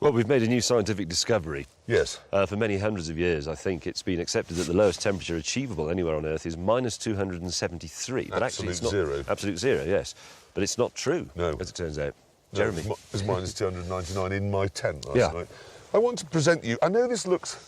Well, we've made a new scientific discovery. Yes. For many hundreds of years, I think it's been accepted that the lowest temperature achievable anywhere on Earth is minus 273. But actually, it's not zero. Absolute zero, yes. But it's not true, No. as it turns out. No, Jeremy. it was minus 299 in my tent last night. I want to present you. I know this looks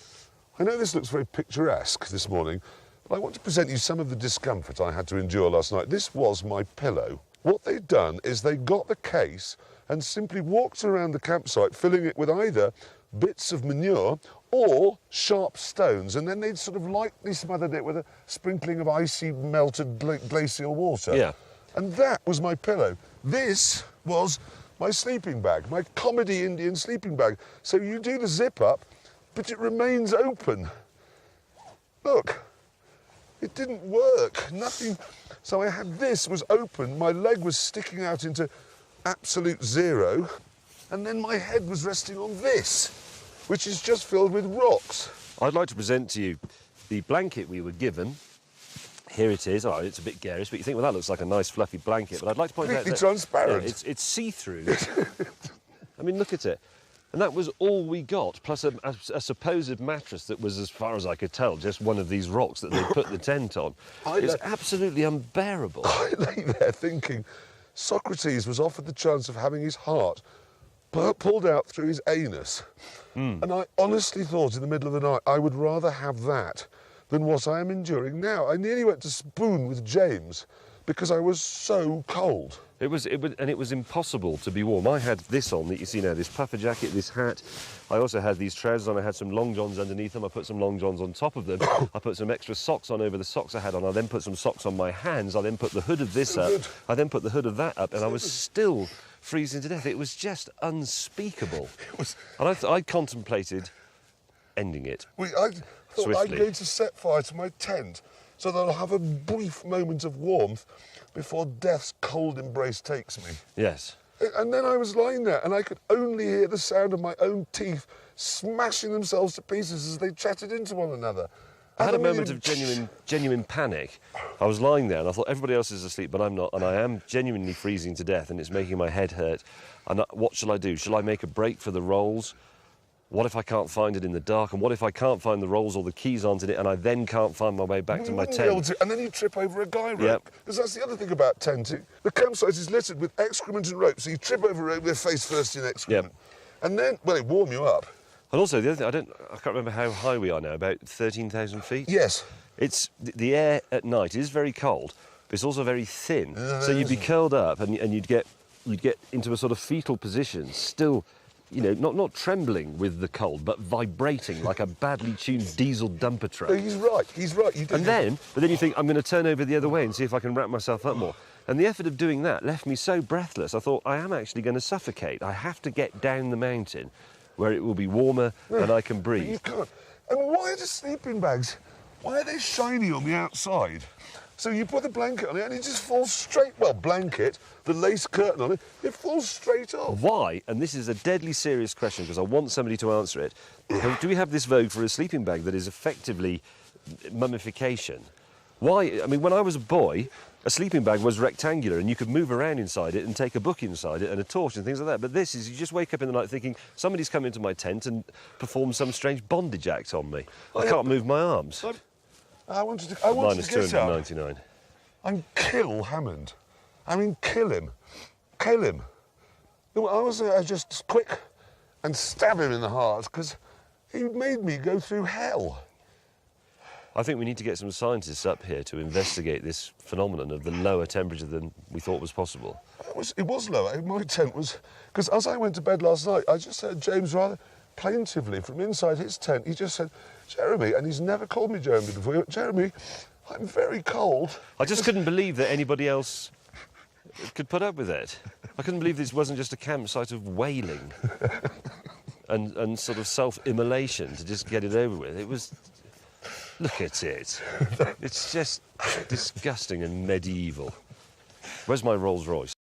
very picturesque this morning, but I want to present you some of the discomfort I had to endure last night. This was my pillow. What they'd done is they got the case and simply walked around the campsite, filling it with either bits of manure or sharp stones, and then they'd sort of lightly smothered it with a sprinkling of icy melted glacial water. Yeah. And that was my pillow. This was my sleeping bag, my comedy Indian sleeping bag. So you do the zip up, but it remains open. Look, it didn't work, nothing. So I had this was open, my leg was sticking out into absolute zero, and then my head was resting on this, which is just filled with rocks. I'd like to present to you the blanket we were given. Here it is. Oh, it's a bit garish, but you think, well, that looks like a nice fluffy blanket. But I'd like to point out that... Completely transparent. Yeah, it's see-through. I mean, look at it. And that was all we got, plus a supposed mattress that was, as far as I could tell, just one of these rocks that they put the tent on. It's absolutely unbearable. I lay there thinking Socrates was offered the chance of having his heart pulled out through his anus. And I honestly thought in the middle of the night I would rather have that than what I am enduring now. I nearly went to spoon with James because I was so cold. It was impossible to be warm. I had this on that you see now, this puffer jacket, this hat. I also had these trousers on. I had some long johns underneath them. I put some long johns on top of them. I put some extra socks on over the socks I had on. I then put some socks on my hands. I then put the hood of this up. I then put the hood of that up, and I was still freezing to death. It was just unspeakable. And I contemplated ending it. I thought swiftly. I'm going to set fire to my tent so that I'll have a brief moment of warmth before death's cold embrace takes me. Yes. And then I was lying there and I could only hear the sound of my own teeth smashing themselves to pieces as they chatted into one another. I had a moment of genuine panic. I was lying there and I thought everybody else is asleep, but I'm not, and I am genuinely freezing to death and it's making my head hurt. And what shall I do? Shall I make a break for the rolls? What if I can't find it in the dark? And what if I can't find the rolls or the keys onto it and I then can't find my way back to my tent? And then you trip over a guy rope. Because that's the other thing about tenting. The campsite is littered with excrement and rope, so you trip over a rope with face first in excrement. Yep. And then, well, it warm you up. And also, the other thing, I can't remember how high we are now, about 13,000 feet? Yes. It's the air at night is very cold, but it's also very thin. So you'd be curled up and you'd get into a sort of fetal position, still, you know, not trembling with the cold, but vibrating like a badly tuned diesel dumper truck. No, he's right. But then you think, I'm going to turn over the other way and see if I can wrap myself up more. And the effort of doing that left me so breathless, I thought, I am actually going to suffocate. I have to get down the mountain where it will be warmer and I can breathe. But you can't. And why are the sleeping bags, why are they shiny on the outside? So you put the blanket on it and it just falls straight, well, blanket, the lace curtain on it, it falls straight off. Why, and this is a deadly serious question because I want somebody to answer it, do we have this vogue for a sleeping bag that is effectively mummification? Why, I mean, when I was a boy, a sleeping bag was rectangular and you could move around inside it and take a book inside it and a torch and things like that. But this is, you just wake up in the night thinking, somebody's come into my tent and performed some strange bondage act on me. I can't move my arms. I wanted to Minus get 299. up and kill Hammond. I mean, kill him. Kill him. I was just quick and stab him in the heart because he made me go through hell. I think we need to get some scientists up here to investigate this phenomenon of the lower temperature than we thought was possible. It was lower. My tent was... Because as I went to bed last night, I just heard James rather plaintively from inside his tent. He just said, Jeremy, and he's never called me Jeremy before, Jeremy, I'm very cold. I just couldn't believe that anybody else could put up with it. I couldn't believe this wasn't just a campsite of wailing and sort of self-immolation to just get it over with. It was... Look at it. It's just disgusting and medieval. Where's my Rolls Royce?